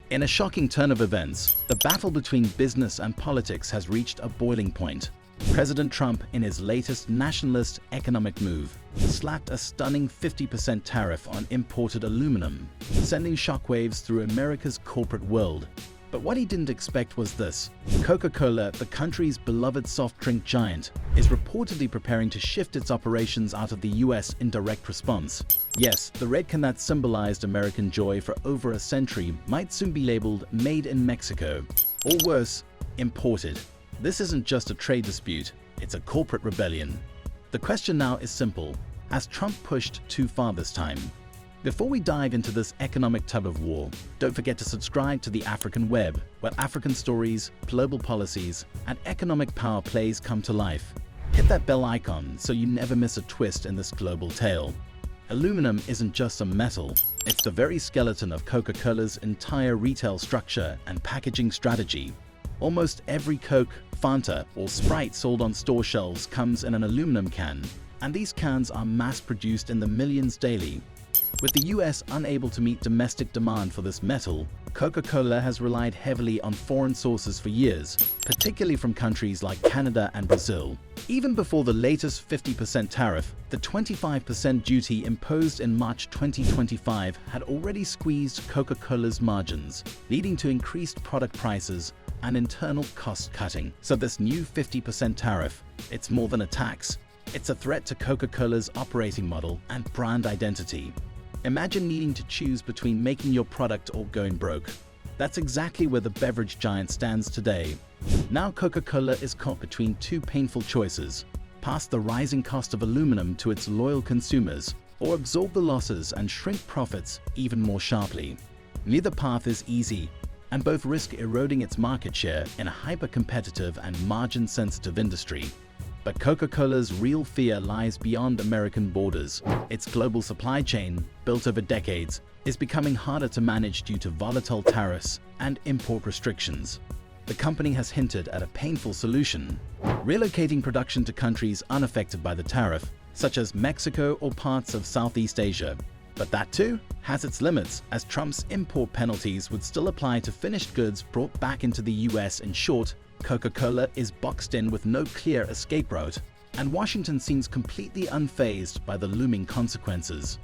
In a shocking turn of events, the battle between business and politics has reached a boiling point. President Trump, in his latest nationalist economic move, slapped a stunning 50% tariff on imported aluminum, sending shockwaves through America's corporate world. But what he didn't expect was this. Coca-Cola, the country's beloved soft drink giant, is reportedly preparing to shift its operations out of the US in direct response. Yes, the red can that symbolized American joy for over a century might soon be labeled Made in Mexico, or worse, imported. This isn't just a trade dispute, it's a corporate rebellion. The question now is simple. Has Trump pushed too far this time? Before we dive into this economic tug-of-war, don't forget to subscribe to the African Web, where African stories, global policies, and economic power plays come to life. Hit that bell icon so you never miss a twist in this global tale. Aluminum isn't just a metal, it's the very skeleton of Coca-Cola's entire retail structure and packaging strategy. Almost every Coke, Fanta, or Sprite sold on store shelves comes in an aluminum can, and these cans are mass-produced in the millions daily. With the US unable to meet domestic demand for this metal, Coca-Cola has relied heavily on foreign sources for years, particularly from countries like Canada and Brazil. Even before the latest 50% tariff, the 25% duty imposed in March 2025 had already squeezed Coca-Cola's margins, leading to increased product prices and internal cost cutting. So this new 50% tariff, it's more than a tax. It's a threat to Coca-Cola's operating model and brand identity. Imagine needing to choose between making your product or going broke. That's exactly where the beverage giant stands today. Now Coca-Cola is caught between two painful choices: pass the rising cost of aluminum to its loyal consumers, or absorb the losses and shrink profits even more sharply. Neither path is easy, and both risk eroding its market share in a hyper-competitive and margin-sensitive industry. But Coca-Cola's real fear lies beyond American borders. Its global supply chain, built over decades, is becoming harder to manage due to volatile tariffs and import restrictions. The company has hinted at a painful solution: relocating production to countries unaffected by the tariff, such as Mexico or parts of Southeast Asia. But that too has its limits, as Trump's import penalties would still apply to finished goods brought back into the US. In short, Coca-Cola is boxed in with no clear escape route, and Washington seems completely unfazed by the looming consequences.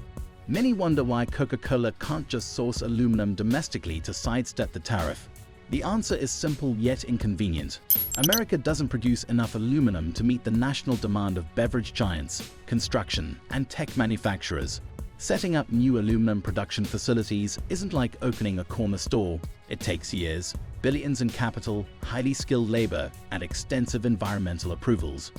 Many wonder why Coca-Cola can't just source aluminum domestically to sidestep the tariff. The answer is simple yet inconvenient. America doesn't produce enough aluminum to meet the national demand of beverage giants, construction, and tech manufacturers. Setting up new aluminum production facilities isn't like opening a corner store. It takes years, billions in capital, highly skilled labor, and extensive environmental approvals.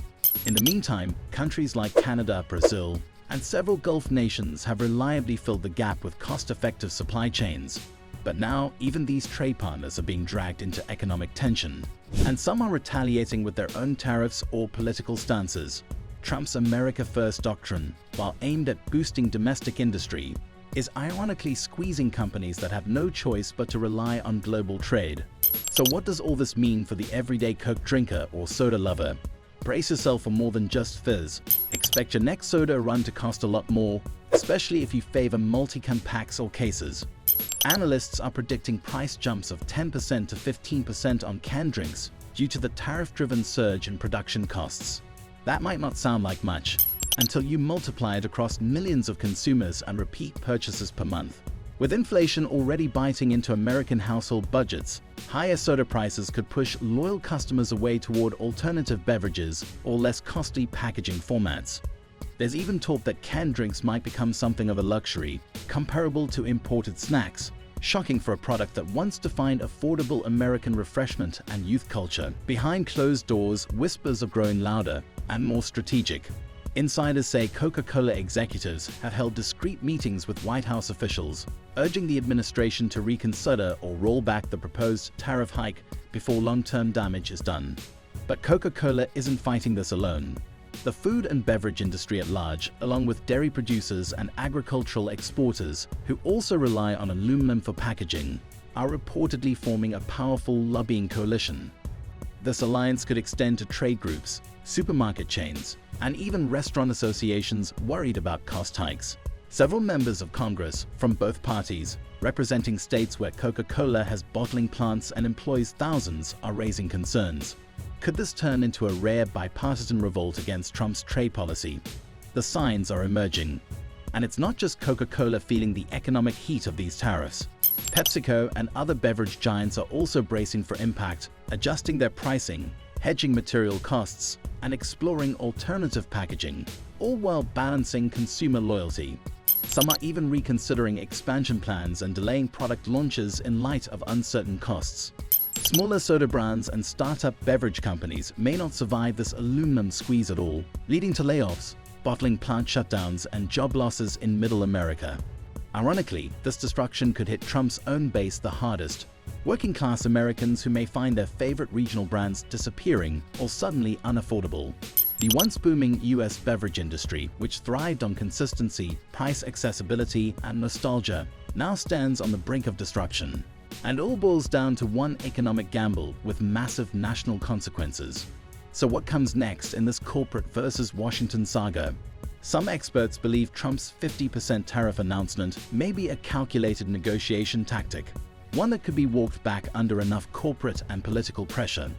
In the meantime, countries like Canada, Brazil, and several Gulf nations have reliably filled the gap with cost-effective supply chains. But now, even these trade partners are being dragged into economic tension, and some are retaliating with their own tariffs or political stances. Trump's America First doctrine, while aimed at boosting domestic industry, is ironically squeezing companies that have no choice but to rely on global trade. So what does all this mean for the everyday Coke drinker or soda lover? Brace yourself for more than just fizz. Expect your next soda run to cost a lot more, especially if you favor multi-can packs or cases. Analysts are predicting price jumps of 10% to 15% on canned drinks due to the tariff-driven surge in production costs. That might not sound like much until you multiply it across millions of consumers and repeat purchases per month. With inflation already biting into American household budgets, higher soda prices could push loyal customers away toward alternative beverages or less costly packaging formats. There's even talk that canned drinks might become something of a luxury, comparable to imported snacks. Shocking for a product that once defined affordable American refreshment and youth culture. Behind closed doors, whispers are growing louder and more strategic. Insiders say Coca-Cola executives have held discreet meetings with White House officials, urging the administration to reconsider or roll back the proposed tariff hike before long-term damage is done. But Coca-Cola isn't fighting this alone. The food and beverage industry at large, along with dairy producers and agricultural exporters who also rely on aluminum for packaging, are reportedly forming a powerful lobbying coalition. This alliance could extend to trade groups, supermarket chains, and even restaurant associations worried about cost hikes. Several members of Congress from both parties, representing states where Coca-Cola has bottling plants and employs thousands, are raising concerns. Could this turn into a rare bipartisan revolt against Trump's trade policy? The signs are emerging. And it's not just Coca-Cola feeling the economic heat of these tariffs. PepsiCo and other beverage giants are also bracing for impact, adjusting their pricing, hedging material costs, and exploring alternative packaging, all while balancing consumer loyalty. Some are even reconsidering expansion plans and delaying product launches in light of uncertain costs. Smaller soda brands and startup beverage companies may not survive this aluminum squeeze at all, leading to layoffs, bottling plant shutdowns, and job losses in Middle America. Ironically, this destruction could hit Trump's own base the hardest: working-class Americans who may find their favorite regional brands disappearing or suddenly unaffordable. The once booming US beverage industry, which thrived on consistency, price accessibility, and nostalgia, now stands on the brink of destruction. And all boils down to one economic gamble with massive national consequences. So what comes next in this corporate versus Washington saga? Some experts believe Trump's 50% tariff announcement may be a calculated negotiation tactic, one that could be walked back under enough corporate and political pressure.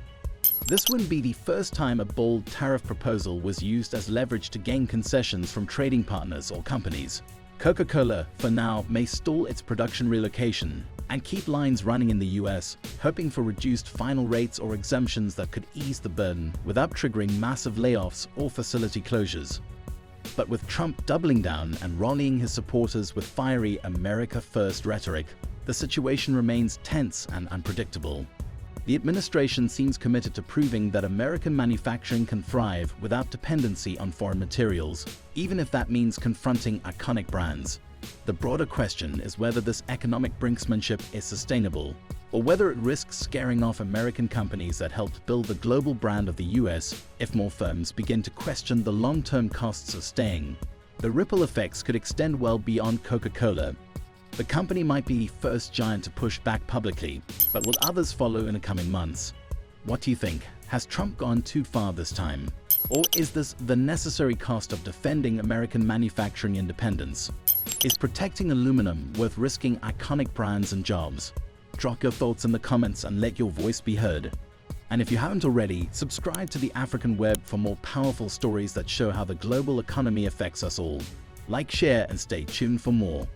This wouldn't be the first time a bold tariff proposal was used as leverage to gain concessions from trading partners or companies. Coca-Cola, for now, may stall its production relocation and keep lines running in the US, hoping for reduced final rates or exemptions that could ease the burden without triggering massive layoffs or facility closures. But with Trump doubling down and rallying his supporters with fiery America First rhetoric, the situation remains tense and unpredictable. The administration seems committed to proving that American manufacturing can thrive without dependency on foreign materials, even if that means confronting iconic brands. The broader question is whether this economic brinksmanship is sustainable, or whether it risks scaring off American companies that helped build the global brand of the US if more firms begin to question the long-term costs of staying. The ripple effects could extend well beyond Coca-Cola. The company might be the first giant to push back publicly, but will others follow in the coming months? What do you think? Has Trump gone too far this time? Or is this the necessary cost of defending American manufacturing independence? Is protecting aluminum worth risking iconic brands and jobs? Drop your thoughts in the comments and let your voice be heard. And if you haven't already, subscribe to the African Web for more powerful stories that show how the global economy affects us all. Like, share, and stay tuned for more.